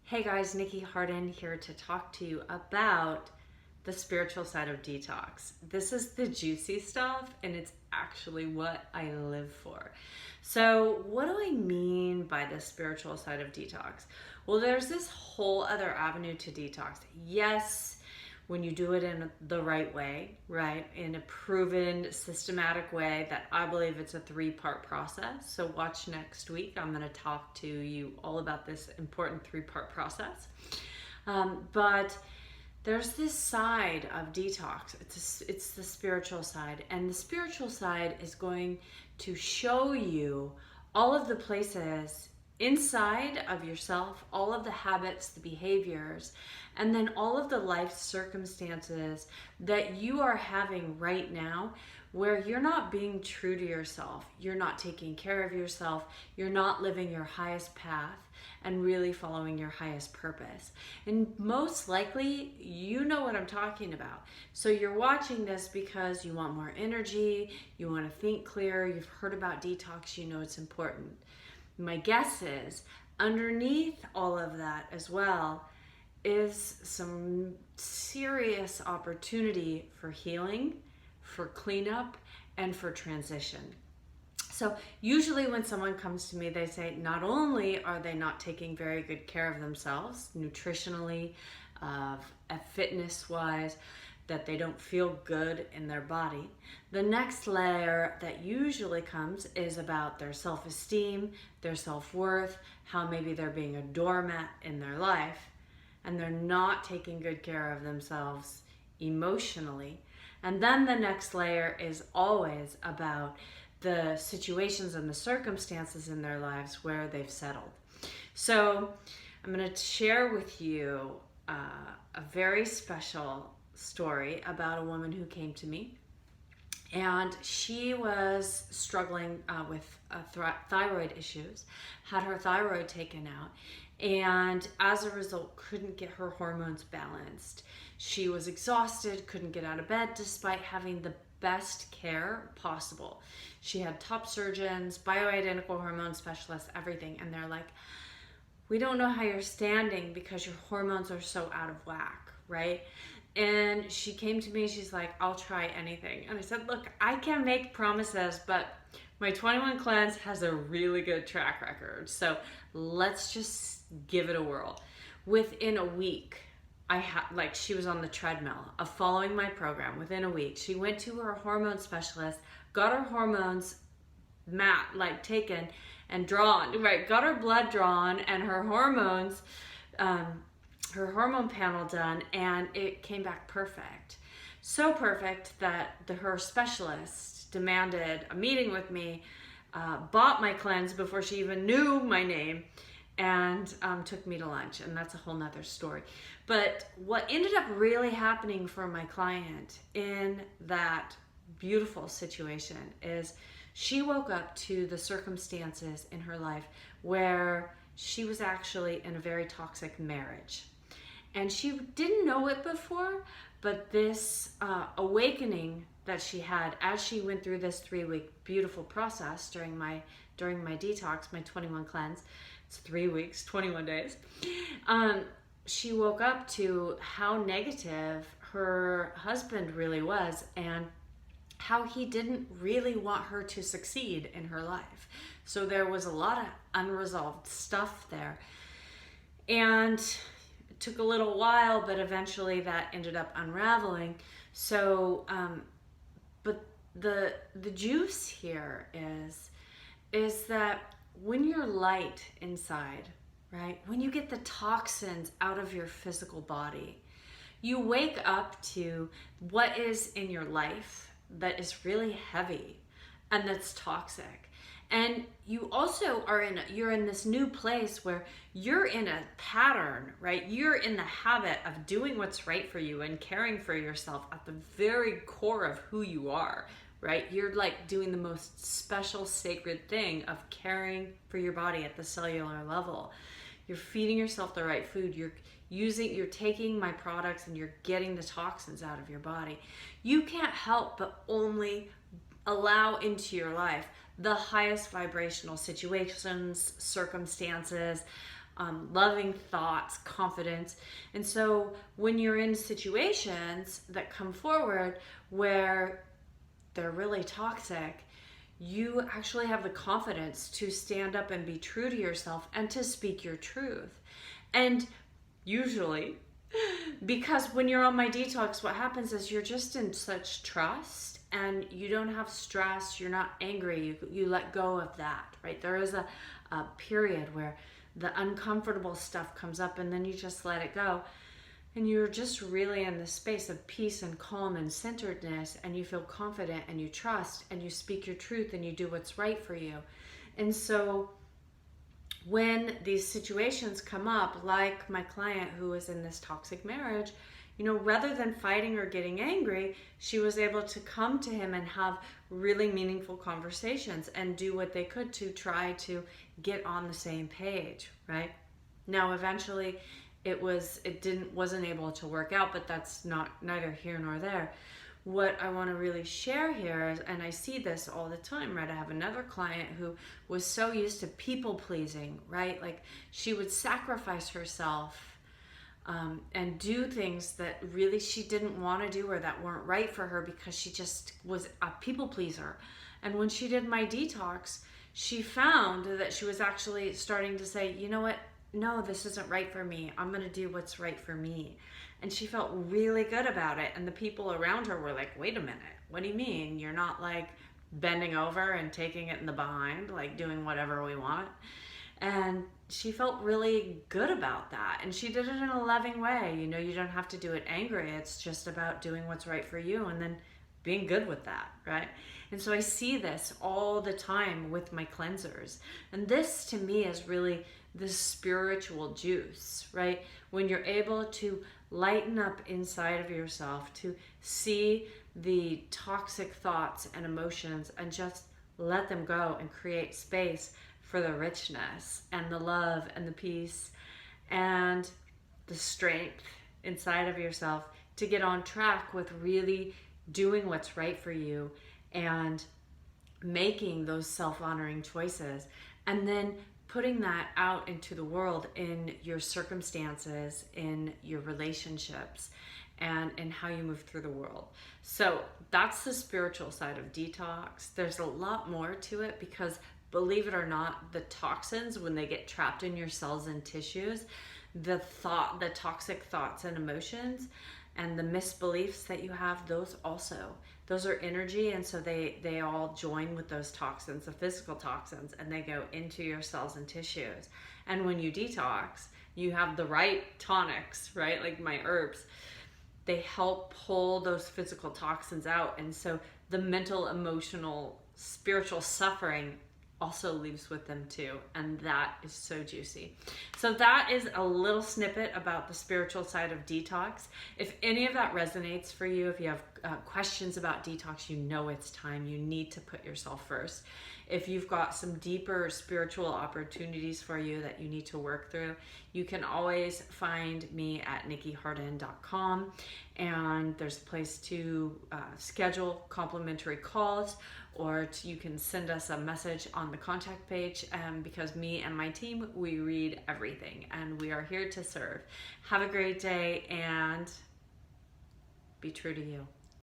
Hey guys, Nikki Harden here to talk to you about the spiritual side of detox. This is the juicy stuff and it's actually what I live for. So, what do I mean by the spiritual side of detox? Well, there's this whole other avenue to detox. Yes, when you do it in the right way, right? In a proven, systematic way that I believe it's a 3-part process. So watch next week. I'm going to talk to you all about this important 3-part process. But there's this side of detox. It's the spiritual side. And the spiritual side is going to show you all of the places inside of yourself, all of the habits, the behaviors, and then all of the life circumstances that you are having right now where you're not being true to yourself, you're not taking care of yourself, you're not living your highest path and really following your highest purpose. And most likely, you know what I'm talking about. So you're watching this because you want more energy, you want to think clear, you've heard about detox, you know it's important. My guess is underneath all of that as well is some serious opportunity for healing, for cleanup, and for transition. So usually when someone comes to me, they say not only are they not taking very good care of themselves, nutritionally, fitness-wise, that they don't feel good in their body. The next layer that usually comes is about their self-esteem, their self-worth, how maybe they're being a doormat in their life, and they're not taking good care of themselves emotionally. And then the next layer is always about the situations and the circumstances in their lives where they've settled. So I'm going to share with you a very special story about a woman who came to me, and she was struggling with thyroid issues, had her thyroid taken out, and as a result couldn't get her hormones balanced. She was exhausted, couldn't get out of bed despite having the best care possible. She had top surgeons, bioidentical hormone specialists, everything, and they're like, we don't know how you're standing because your hormones are so out of whack, right? And she came to me, she's like, I'll try anything. And I said, look, I can make promises, but my 21 cleanse has a really good track record. So let's just give it a whirl. Within a week, she was on the treadmill of following my program. Within a week, she went to her hormone specialist, got her hormones taken and drawn, right? Got her blood drawn and her hormones, her hormone panel done, and it came back perfect. So perfect that her specialist demanded a meeting with me, bought my cleanse before she even knew my name, and took me to lunch, and that's a whole nother story. But what ended up really happening for my client in that beautiful situation is she woke up to the circumstances in her life where she was actually in a very toxic marriage. And she didn't know it before, but this awakening that she had as she went through this 3-week beautiful process during my detox, my 21 cleanse, it's 3 weeks, 21 days, she woke up to how negative her husband really was and how he didn't really want her to succeed in her life. So there was a lot of unresolved stuff there. And it took a little while, but eventually that ended up unraveling. So, but the juice here is that when you're light inside, right? When you get the toxins out of your physical body, you wake up to what is in your life that is really heavy and that's toxic. And you also you're in this new place where you're in a pattern, right? You're in the habit of doing what's right for you and caring for yourself at the very core of who you are, right? You're like doing the most special, sacred thing of caring for your body at the cellular level. You're feeding yourself the right food. You're taking my products and you're getting the toxins out of your body. You can't help but only allow into your life the highest vibrational situations, circumstances, loving thoughts, confidence. And so when you're in situations that come forward where they're really toxic, you actually have the confidence to stand up and be true to yourself and to speak your truth. And usually, because when you're on my detox, what happens is you're just in such trust and you don't have stress, you're not angry, you let go of that, right? There is a period where the uncomfortable stuff comes up and then you just let it go. And you're just really in the space of peace and calm and centeredness, and you feel confident and you trust and you speak your truth and you do what's right for you. And so when these situations come up, like my client who was in this toxic marriage, rather than fighting or getting angry, she was able to come to him and have really meaningful conversations and do what they could to try to get on the same page, right? Now, eventually, wasn't able to work out, but that's neither here nor there. What I want to really share here is, and I see this all the time, right? I have another client who was so used to people pleasing, right? Like she would sacrifice herself and do things that really she didn't want to do or that weren't right for her because she just was a people pleaser. And when she did my detox, she found that she was actually starting to say, you know what? No, this isn't right for me. I'm going to do what's right for me. And she felt really good about it. And the people around her were like, wait a minute, what do you mean? You're not like bending over and taking it in the behind, like doing whatever we want. And she felt really good about that. And she did it in a loving way. You don't have to do it angry. It's just about doing what's right for you and then being good with that, right? And so I see this all the time with my cleansers. And this to me is really the spiritual juice, right? When you're able to lighten up inside of yourself, to see the toxic thoughts and emotions and just let them go and create space for the richness and the love and the peace and the strength inside of yourself to get on track with really doing what's right for you and making those self-honoring choices, and then putting that out into the world in your circumstances, in your relationships, and in how you move through the world. So that's the spiritual side of detox. There's a lot more to it because, believe it or not, the toxins, when they get trapped in your cells and tissues, the toxic thoughts and emotions and the misbeliefs that you have, those are energy, and so they all join with those toxins, the physical toxins, and they go into your cells and tissues. And when you detox, you have the right tonics, right? Like my herbs, they help pull those physical toxins out. And so the mental, emotional, spiritual suffering also leaves with them too, and that is so juicy. So that is a little snippet about the spiritual side of detox. If any of that resonates for you, if you have questions about detox, it's time. You need to put yourself first. If you've got some deeper spiritual opportunities for you that you need to work through, you can always find me at nikkiharden.com, and there's a place to schedule complimentary calls, or you can send us a message on the contact page, because me and my team, we read everything and we are here to serve. Have a great day and be true to you.